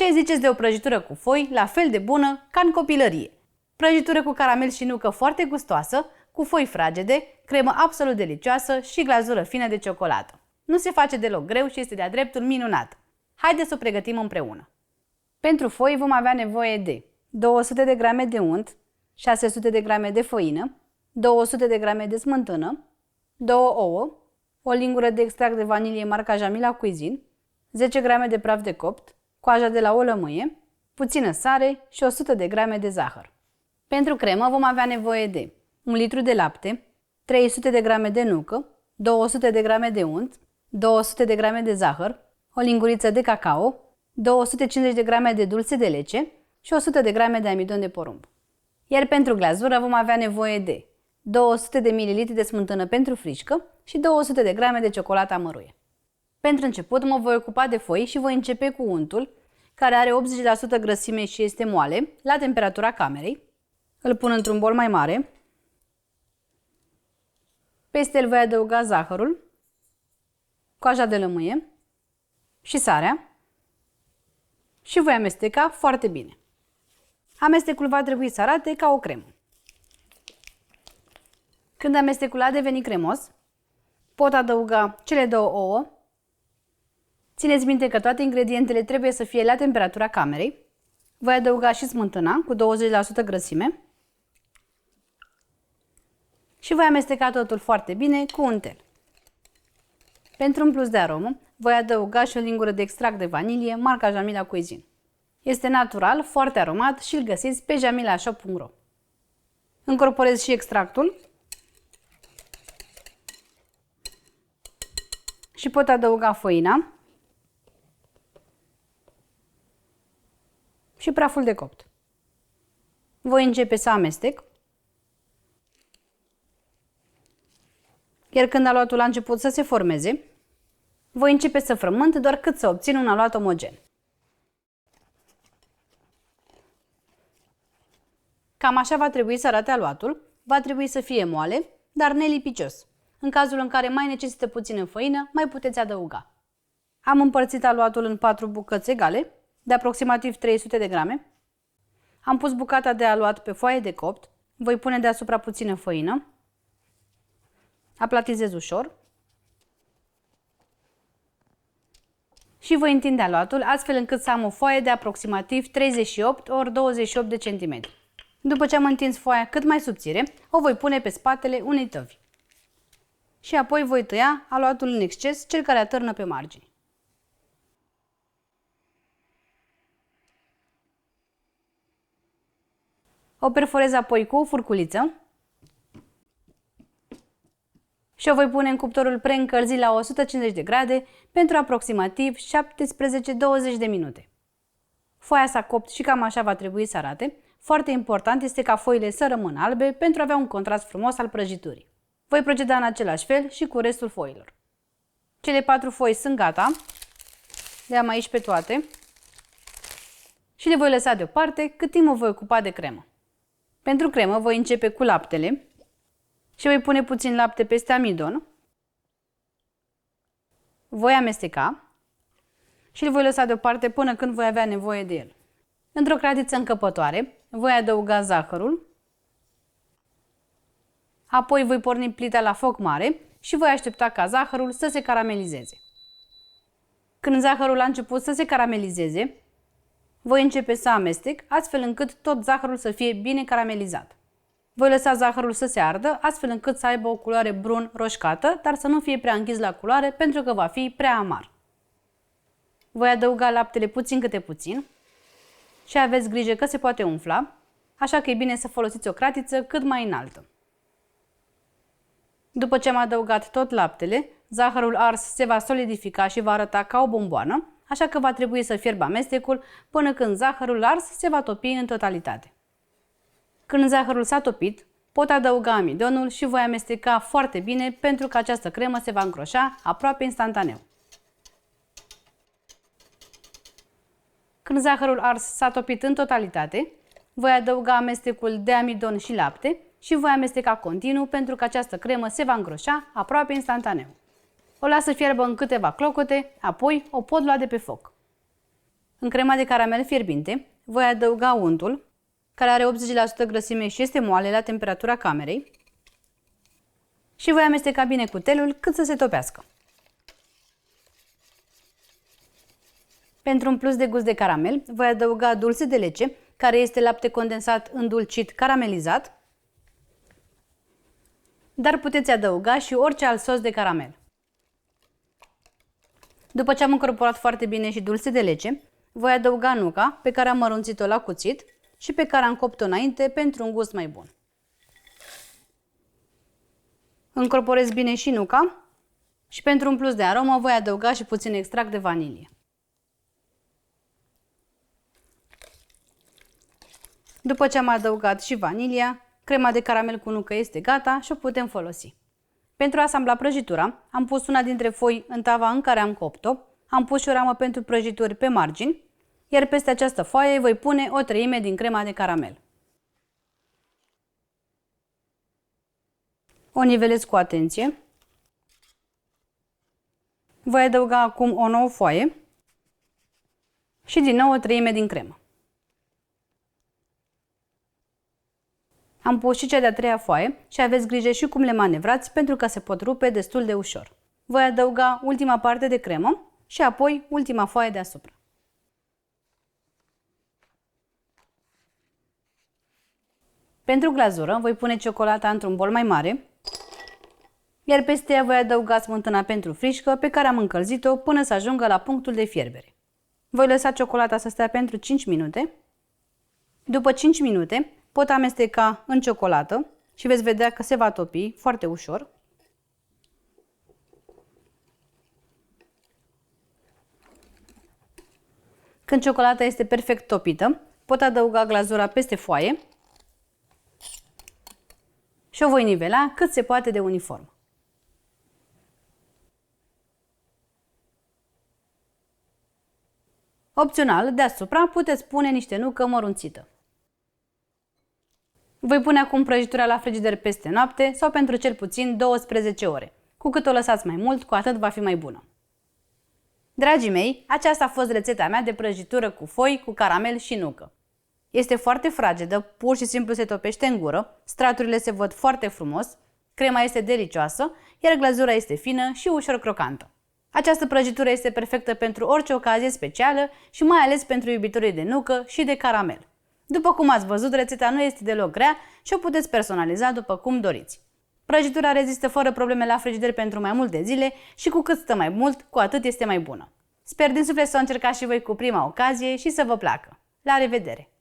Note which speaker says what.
Speaker 1: Ce ziceți de o prăjitură cu foi, la fel de bună ca în copilărie? Prăjitură cu caramel și nucă foarte gustoasă, cu foi fragede, cremă absolut delicioasă și glazură fină de ciocolată. Nu se face deloc greu și este de-a dreptul minunat. Haideți să o pregătim împreună. Pentru foi vom avea nevoie de 200 de grame de unt, 600 de grame de făină, 200 de grame de smântână, 2 ouă, o lingură de extract de vanilie marca Jamila Cuisine, 10 grame de praf de copt, coaja de la o lămâie, puțină sare și 100 de grame de zahăr. Pentru cremă vom avea nevoie de 1 litru de lapte, 300 de grame de nucă, 200 de grame de unt, 200 de grame de zahăr, o linguriță de cacao, 250 de grame de dulce de lece și 100 de grame de amidon de porumb. Iar pentru glazură vom avea nevoie de 200 de ml de smântână pentru frișcă și 200 de grame de ciocolată amăruie. Pentru început mă voi ocupa de foi și voi începe cu untul, care are 80% grăsime și este moale, la temperatura camerei. Îl pun într-un bol mai mare. Peste el voi adăuga zahărul, coaja de lămâie și sarea și voi amesteca foarte bine. Amestecul va trebui să arate ca o cremă. Când amestecul a devenit cremos, pot adăuga cele 2 ouă. Țineți minte că toate ingredientele trebuie să fie la temperatura camerei. Voi adăuga și smântâna cu 20% grăsime și voi amesteca totul foarte bine cu untel. Pentru un plus de aromă, voi adăuga și o lingură de extract de vanilie marca Jamila Cuisine. Este natural, foarte aromat și îl găsiți pe jamilashop.ro. Încorporez și extractul și pot adăuga făina și praful de copt. Voi începe să amestec, iar când aluatul a început să se formeze, voi începe să frământ doar cât să obțin un aluat omogen. Cam așa va trebui să arate aluatul, va trebui să fie moale, dar nelipicios. În cazul în care mai necesită puțină făină, mai puteți adăuga. Am împărțit aluatul în 4 bucăți egale, de aproximativ 300 de grame. Am pus bucata de aluat pe foaie de copt, voi pune deasupra puțină făină, aplatizez ușor și voi întinde aluatul astfel încât să am o foaie de aproximativ 38 ori 28 de cm. După ce am întins foaia cât mai subțire, o voi pune pe spatele unei tăvi. Și apoi voi tăia aluatul în exces, cel care atârnă pe margini. O perforez apoi cu o furculiță și o voi pune în cuptorul preîncălzit la 150 de grade pentru aproximativ 17-20 de minute. Foaia s-a copt și cam așa va trebui să arate. Foarte important este ca foile să rămână albe pentru a avea un contrast frumos al prăjiturii. Voi proceda în același fel și cu restul foilor. Cele 4 foi sunt gata. Le am aici pe toate și le voi lăsa deoparte cât timp mă voi ocupa de cremă. Pentru cremă voi începe cu laptele și voi pune puțin lapte peste amidon. Voi amesteca și îl voi lăsa deoparte până când voi avea nevoie de el. Într-o cratiță încăpătoare voi adăuga zahărul, apoi voi porni plita la foc mare și voi aștepta ca zahărul să se caramelizeze. Când zahărul a început să se caramelizeze, voi începe să amestec astfel încât tot zahărul să fie bine caramelizat. Voi lăsa zahărul să se ardă astfel încât să aibă o culoare brun roșcată, dar să nu fie prea închis la culoare pentru că va fi prea amar. Voi adăuga laptele puțin câte puțin și aveți grijă că se poate umfla, așa că e bine să folosiți o cratiță cât mai înaltă. După ce am adăugat tot laptele, zahărul ars se va solidifica și va arăta ca o bomboană, așa că va trebui să fierb amestecul până când zahărul ars se va topi în totalitate. Când zahărul s-a topit, pot adăuga amidonul și voi amesteca foarte bine pentru că această cremă se va încroșa aproape instantaneu. Când zahărul ars s-a topit în totalitate, voi adăuga amestecul de amidon și lapte și voi amesteca continuu pentru că această cremă se va îngroșa aproape instantaneu. O las să fierbă în câteva clocote, apoi o pot lua de pe foc. În crema de caramel fierbinte voi adăuga untul, care are 80% grăsime și este moale la temperatura camerei, și voi amesteca bine cutelul cât să se topească. Pentru un plus de gust de caramel, voi adăuga dulce de lece, care este lapte condensat îndulcit caramelizat, dar puteți adăuga și orice alt sos de caramel. După ce am încorporat foarte bine și dulce de lece, voi adăuga nuca pe care am mărunțit-o la cuțit și pe care am copt-o înainte pentru un gust mai bun. Încorporez bine și nuca și pentru un plus de aromă voi adăuga și puțin extract de vanilie. După ce am adăugat și vanilia, crema de caramel cu nucă este gata și o putem folosi. Pentru a asambla prăjitura, am pus una dintre foi în tava în care am copt-o, am pus și o ramă pentru prăjituri pe margini, iar peste această foaie voi pune o treime din crema de caramel. O nivelez cu atenție. Voi adăuga acum o nouă foaie și din nou o treime din cremă. Am pus și cea de-a treia foaie și aveți grijă și cum le manevrați pentru că se pot rupe destul de ușor. Voi adăuga ultima parte de cremă și apoi ultima foaie deasupra. Pentru glazură voi pune ciocolata într-un bol mai mare, iar peste ea voi adăuga smântâna pentru frișcă pe care am încălzit-o până să ajungă la punctul de fierbere. Voi lăsa ciocolata să stea pentru 5 minute. După 5 minute pot amesteca în ciocolată și veți vedea că se va topi foarte ușor. Când ciocolata este perfect topită, pot adăuga glazura peste foaie și o voi nivela cât se poate de uniform. Opțional, deasupra puteți pune niște nucă mărunțită. Voi pune acum prăjitura la frigider peste noapte sau pentru cel puțin 12 ore. Cu cât o lăsați mai mult, cu atât va fi mai bună. Dragii mei, aceasta a fost rețeta mea de prăjitură cu foi, cu caramel și nucă. Este foarte fragedă, pur și simplu se topește în gură, straturile se văd foarte frumos, crema este delicioasă, iar glazura este fină și ușor crocantă. Această prăjitură este perfectă pentru orice ocazie specială și mai ales pentru iubitorii de nucă și de caramel. După cum ați văzut, rețeta nu este deloc grea și o puteți personaliza după cum doriți. Prăjitura rezistă fără probleme la frigider pentru mai multe zile și cu cât stă mai mult, cu atât este mai bună. Sper din suflet să o încercați și voi cu prima ocazie și să vă placă. La revedere!